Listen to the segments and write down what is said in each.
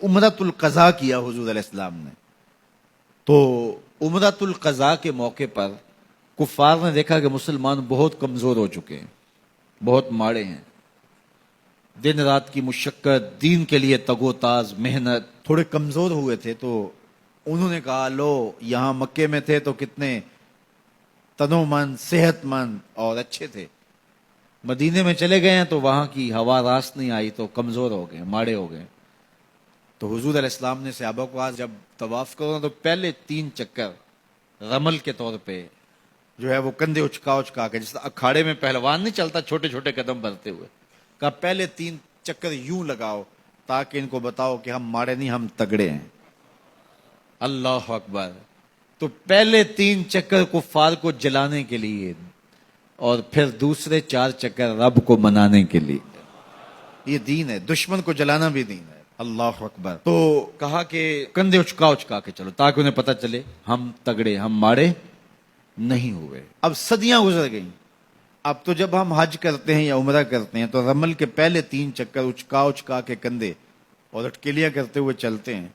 عمرۃ القضاء کیا حضور علیہ السلام نے، تو عمرۃ القضاء کے موقع پر کفار نے دیکھا کہ مسلمان بہت کمزور ہو چکے ہیں، بہت ماڑے ہیں، دن رات کی مشقت، دین کے لیے تگ و تاز، محنت، تھوڑے کمزور ہوئے تھے. تو انہوں نے کہا لو یہاں مکے میں تھے تو کتنے تنو مند، صحت مند اور اچھے تھے، مدینے میں چلے گئے ہیں تو وہاں کی ہوا راست نہیں آئی تو کمزور ہو گئے، ماڑے ہو گئے. تو حضور علیہ السلام نے صحابہ کو آج جب طواف کرو تو پہلے 3 چکر رمل کے طور پہ جو ہے وہ کندھے اچکا کے، جس اکھاڑے میں پہلوان نہیں چلتا چھوٹے چھوٹے قدم بڑھتے ہوئے، کہا پہلے 3 چکر یوں لگاؤ تاکہ ان کو بتاؤ کہ ہم ماڑے نہیں، ہم تگڑے ہیں. اللہ اکبر. تو پہلے 3 چکر کفار کو جلانے کے لیے اور پھر دوسرے 4 چکر رب کو منانے کے لیے. یہ دین ہے، دشمن کو جلانا بھی دین ہے. اللہ اکبر. تو کہا کہ کندھے اچکا کے چلو تاکہ انہیں پتہ چلے ہم تگڑے، ہم ماڑے نہیں ہوئے. اب صدیاں گزر گئیں. اب تو جب ہم حج کرتے ہیں یا عمرہ کرتے ہیں تو رمل کے پہلے 3 چکر اچکا کے کندھے اور اٹکلیاں کرتے ہوئے چلتے ہیں.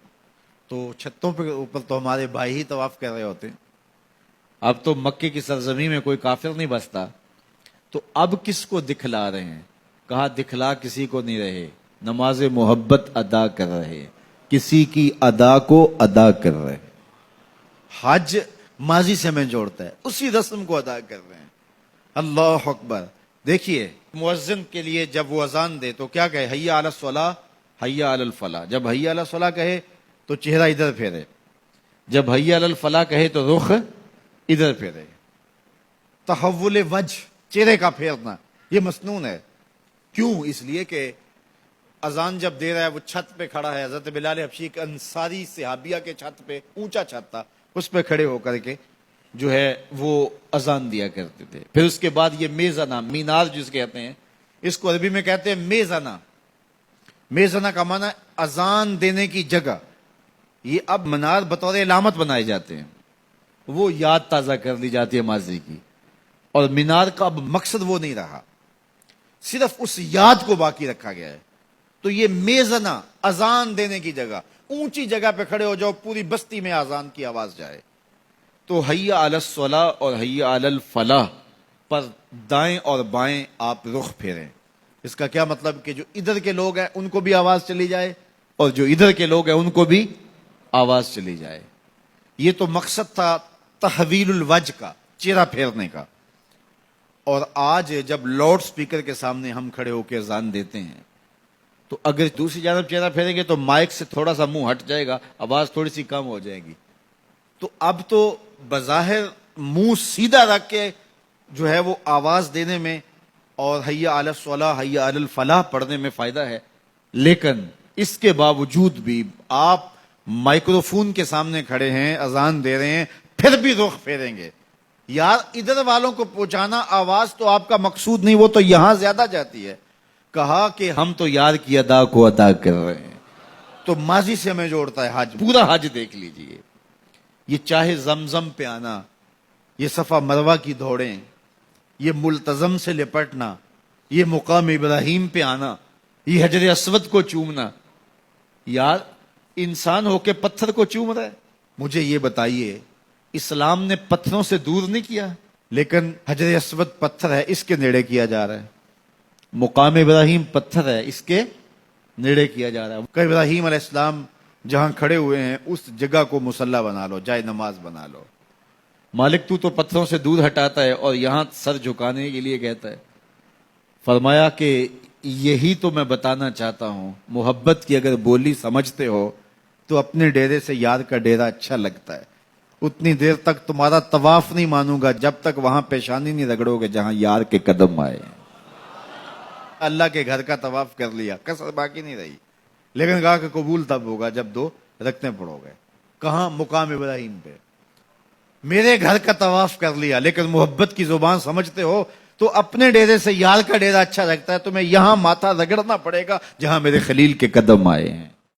تو چھتوں پہ اوپر تو ہمارے بھائی ہی طواف کر رہے ہوتے ہیں. اب تو مکے کی سرزمین میں کوئی کافر نہیں بستا، تو اب کس کو دکھلا رہے ہیں؟ کہا دکھلا کسی کو نہیں رہے، نماز محبت ادا کر رہے، کسی کی ادا کو ادا کر رہے. حج ماضی سے ہمیں جوڑتا ہے، اسی رسم کو ادا کر رہے ہیں. اللہ اکبر. دیکھیے مؤذن کے لیے جب وہ اذان دے تو کیا کہے؟ حی علی الصلاۃ حی علی الفلاح. جب حی علی الصلاۃ کہے تو چہرہ ادھر پھیرے، جب حی علی الفلاح کہے تو رخ ادھر پھیرے. تحول وجہ، چہرے کا پھیرنا، یہ مسنون ہے. کیوں؟ اس لیے کہ اذان جب دے رہا ہے وہ چھت پہ کھڑا ہے. حضرت بلال حبشی ایک انصاری صحابیہ کے چھت پہ، اونچا چھت تھا، اس پہ کھڑے ہو کر کے جو ہے وہ اذان دیا کرتے تھے. پھر اس کے بعد یہ میزانہ، مینار جس کہتے ہیں، اس کو عربی میں کہتے ہیں میزانہ. میزانہ کا معنی اذان دینے کی جگہ. یہ اب منار بطور علامت بنائے جاتے ہیں، وہ یاد تازہ کر لی جاتی ہے ماضی کی، اور مینار کا اب مقصد وہ نہیں رہا، صرف اس یاد کو باقی رکھا گیا ہے. تو یہ میزانہ، اذان دینے کی جگہ، اونچی جگہ پہ کھڑے ہو جاؤ، پوری بستی میں اذان کی آواز جائے. تو حی علی الصلاۃ اور حی علی الفلاح پر دائیں اور بائیں آپ رخ پھیریں. اس کا کیا مطلب کہ جو ادھر کے لوگ ہیں ان کو بھی آواز چلی جائے اور جو ادھر کے لوگ ہیں ان کو بھی آواز چلی جائے. یہ تو مقصد تھا تحویل الوجہ کا، چہرہ پھیرنے کا. اور آج جب لاؤڈ سپیکر کے سامنے ہم کھڑے ہو کے اذان دیتے ہیں تو اگر دوسری جانب چہرہ پھیریں گے تو مائک سے تھوڑا سا منہ ہٹ جائے گا، آواز تھوڑی سی کم ہو جائے گی. تو اب تو بظاہر منہ سیدھا رکھ کے جو ہے وہ آواز دینے میں اور حی علی الصلاۃ حی علی الفلاح پڑھنے میں فائدہ ہے. لیکن اس کے باوجود بھی آپ مائکروفون کے سامنے کھڑے ہیں، اذان دے رہے ہیں، پھر بھی رخ پھیریں گے. یار ادھر والوں کو پہنچانا آواز تو آپ کا مقصود نہیں، وہ تو یہاں زیادہ جاتی ہے. کہا کہ ہم تو یار کی ادا کو ادا کر رہے ہیں. تو ماضی سے ہمیں جوڑتا ہے حج. پورا حج دیکھ لیجئے، یہ چاہے زمزم پہ آنا، یہ صفا مروہ کی دوڑیں، یہ ملتزم سے لپٹنا، یہ مقام ابراہیم پہ آنا، یہ حجر اسود کو چومنا. یار انسان ہو کے پتھر کو چوم رہا ہے. مجھے یہ بتائیے، اسلام نے پتھروں سے دور نہیں کیا، لیکن حجر اسود پتھر ہے، اس کے نیڑے کیا جا رہا ہے. مقام ابراہیم پتھر ہے، اس کے نیڑے کیا جا رہا ہے. کہ ابراہیم علیہ السلام جہاں کھڑے ہوئے ہیں اس جگہ کو مصلی بنا لو، جائے نماز بنا لو. مالک تو پتھروں سے دور ہٹاتا ہے اور یہاں سر جھکانے کے لیے کہتا ہے. فرمایا کہ یہی تو میں بتانا چاہتا ہوں، محبت کی اگر بولی سمجھتے ہو تو اپنے ڈیرے سے یار کا ڈیرا اچھا لگتا ہے. اتنی دیر تک تمہارا طواف نہیں مانوں گا جب تک وہاں پیشانی نہیں رگڑو گے جہاں یار کے قدم آئے. اللہ کے گھر کا طواف کر لیا، کسر باقی نہیں رہی. لیکن کہا کہ قبول تب ہوگا جب 2 رکعتیں پڑھو گے. کہاں؟ مقام ابراہیم پہ. میرے گھر کا طواف کر لیا، لیکن محبت کی زبان سمجھتے ہو تو اپنے ڈیرے سے یار کا ڈیرا اچھا لگتا ہے. تمہیں یہاں ماتھا رگڑنا پڑے گا جہاں میرے خلیل کے قدم آئے ہیں.